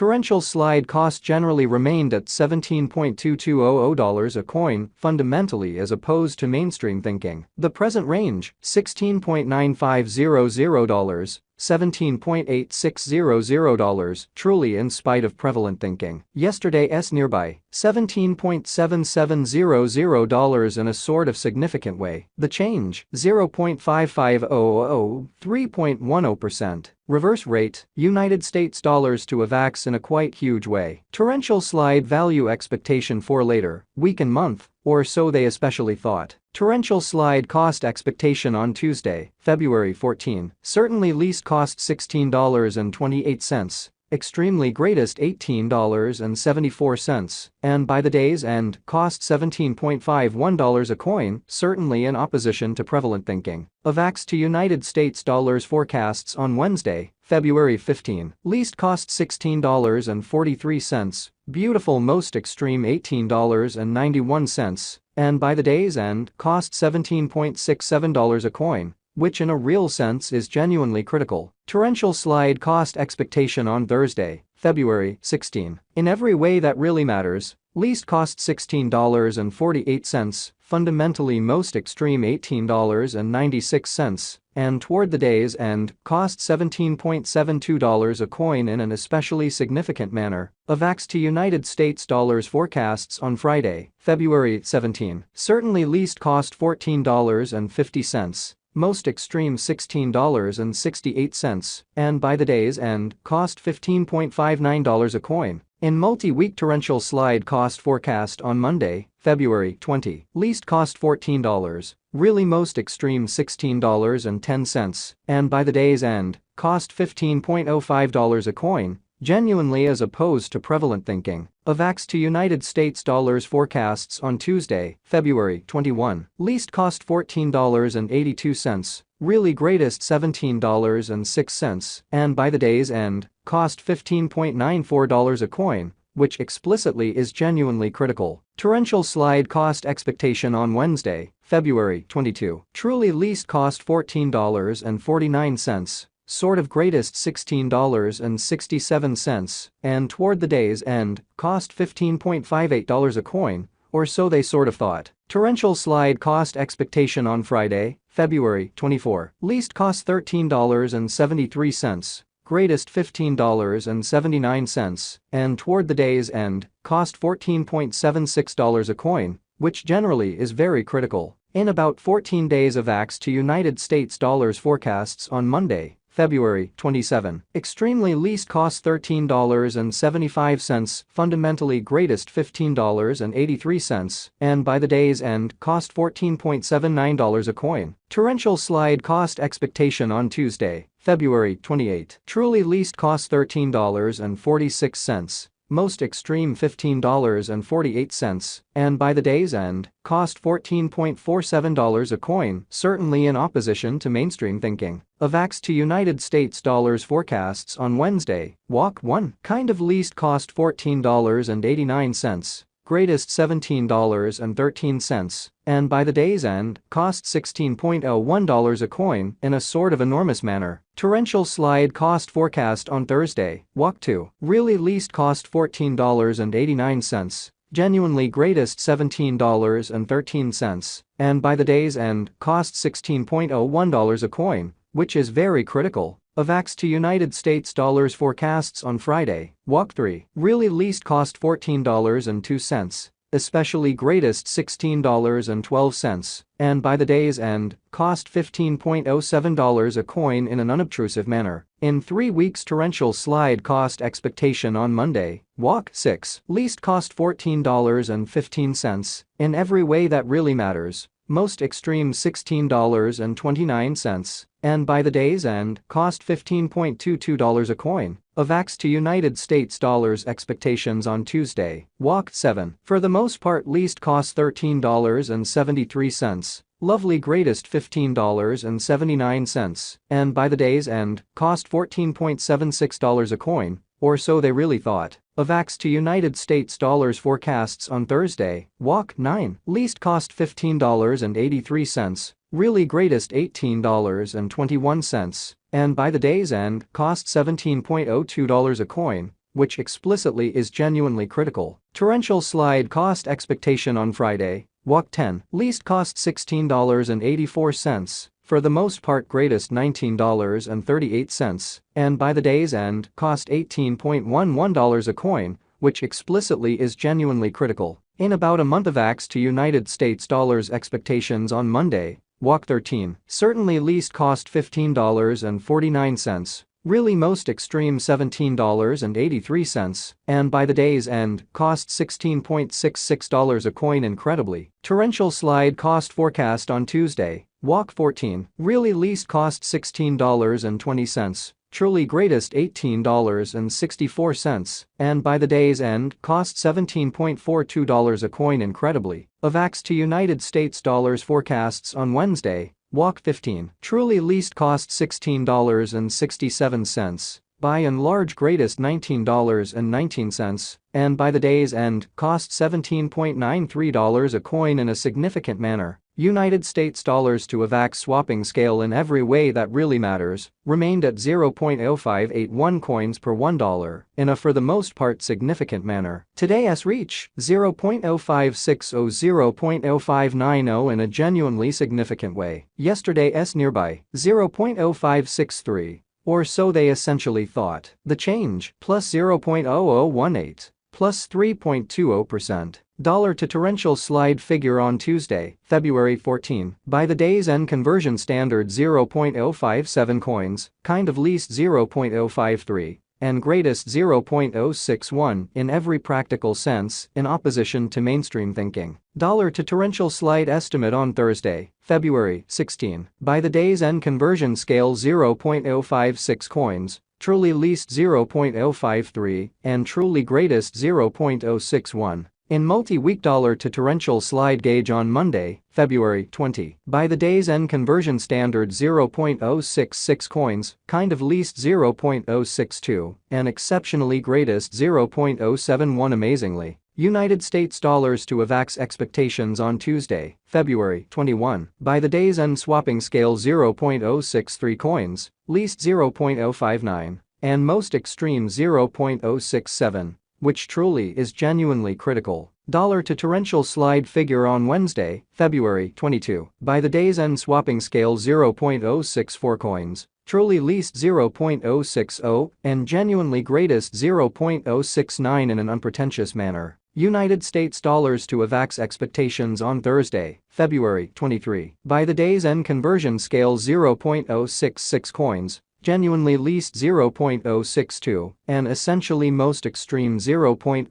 Torrential slide cost generally remained at $17.2200 a coin fundamentally as opposed to mainstream thinking. The present range, $16.9500, $17.8600, truly in spite of prevalent thinking. Yesterday's nearby, $17.7700 in a sort of significant way. The change, 0.5500, 3.10%. Reverse rate, United States dollars to Avax in a quite huge way. Torrential slide value expectation for later, week and month, or so they especially thought. Torrential slide cost expectation on Tuesday, February 14, certainly least cost $16.28. Extremely greatest $18.74, and by the day's end, cost $17.51 a coin, certainly in opposition to prevalent thinking. Avax to United States dollars forecasts on Wednesday, February 15, least cost $16.43, beautiful most extreme $18.91, and by the day's end, cost $17.67 a coin, which in a real sense is genuinely critical. Torrential slide cost expectation on Thursday, February 16. In every way that really matters, least cost $16.48, fundamentally most extreme $18.96, and toward the day's end, cost $17.72 a coin in an especially significant manner. Avax to United States dollars forecasts on Friday, February 17, certainly least cost $14.50. Most extreme $16.68, and by the day's end, cost $15.59 a coin. In multi-week torrential slide cost forecast on Monday, February 20, least cost $14, really most extreme $16.10, and by the day's end, cost $15.05 a coin, genuinely as opposed to prevalent thinking. Avax to United States dollars forecasts on Tuesday, February 21, least cost $14.82, really greatest $17.06, and by the day's end, cost $15.94 a coin, which explicitly is genuinely critical. Torrential slide cost expectation on Wednesday, February 22, truly least cost $14.49. Sort of greatest $16.67, and toward the day's end, cost $15.58 a coin, or so they sort of thought. Torrential slide cost expectation on Friday, February 24, least cost $13.73, greatest $15.79, and toward the day's end, cost $14.76 a coin, which generally is very critical. In about 14 days Avax to United States dollars forecasts on Monday, February 27, extremely least cost $13.75, fundamentally greatest $15.83, and by the day's end, cost $14.79 a coin. Torrential slide cost expectation on Tuesday, February 28, truly least cost $13.46. Most extreme $15.48, and by the day's end, cost $14.47 a coin, certainly in opposition to mainstream thinking. Avax to United States dollars forecasts on Wednesday, walk 1, kind of least cost $14.89, greatest $17.13, and by the day's end, cost $16.01 a coin in a sort of enormous manner. Torrential slide cost forecast on Thursday, walk 2, really least cost $14.89, genuinely greatest $17.13, and by the day's end, cost $16.01 a coin, which is very critical. Avax to United States dollars forecasts on Friday, walk 3, really least cost $14.02, especially greatest $16.12, and by the day's end, cost $15.07 a coin in an unobtrusive manner. In 3 weeks torrential slide cost expectation on Monday, walk 6, least cost $14.15, in every way that really matters, most extreme $16.29, and by the day's end, cost $15.22 a coin. Avax to United States dollars expectations on Tuesday, walk 7, for the most part least cost $13.73, lovely greatest $15.79, and by the day's end, cost $14.76 a coin, or so they really thought. Avax to United States dollars forecasts on Thursday, walk 9, least cost $15.83, really greatest $18.21, and by the day's end, cost $17.02 a coin, which explicitly is genuinely critical. Torrential slide cost expectation on Friday. Walk 10. Least cost $16.84. For the most part greatest $19.38, and by the day's end, cost $18.11 a coin, which explicitly is genuinely critical. In about a month. Avax to United States dollars expectations on Monday. Walk 13. Certainly least cost $15.49. Really most extreme $17.83, and by the day's end, cost $16.66 a coin incredibly. Torrential slide cost forecast on Tuesday. Walk 14. Really least cost $16.20. Truly greatest $18.64, and by the day's end, cost $17.42 a coin incredibly. Avax to United States dollars forecasts on Wednesday. Walk 15. Truly least cost $16.67, by and large greatest $19.19, and by the day's end, cost $17.93 a coin in a significant manner. United States dollars to Avax swapping scale in every way that really matters, remained at 0.0581 coins per $1, in a for the most part significant manner. Today's reach, 0.0560 0.0590 in a genuinely significant way. Yesterday's nearby, 0.0563. Or so they essentially thought. The change, plus 0.0018. Plus 3.20%. Dollar to torrential slide figure on Tuesday, February 14. By the day's end conversion standard 0.057 coins, kind of least 0.053, and greatest 0.061 in every practical sense, in opposition to mainstream thinking. Dollar to torrential slide estimate on Thursday, February 16. By the day's end conversion scale 0.056 coins, truly least 0.053, and truly greatest 0.061. In multi-week dollar to torrential slide gauge on Monday, February 20. By the day's end conversion standard 0.066 coins, kind of least 0.062, and exceptionally greatest 0.071 amazingly. United States dollars to Avax expectations on Tuesday, February 21. By the day's end swapping scale 0.063 coins, least 0.059, and most extreme 0.067. Which truly is genuinely critical. Dollar to torrential slide figure on Wednesday, February 22. By the day's end swapping scale 0.064 coins, truly least 0.060, and genuinely greatest 0.069 in an unpretentious manner. United States dollars to Avax expectations on Thursday, February 23. By the day's end conversion scale 0.066 coins, genuinely least 0.062, and essentially most extreme 0.07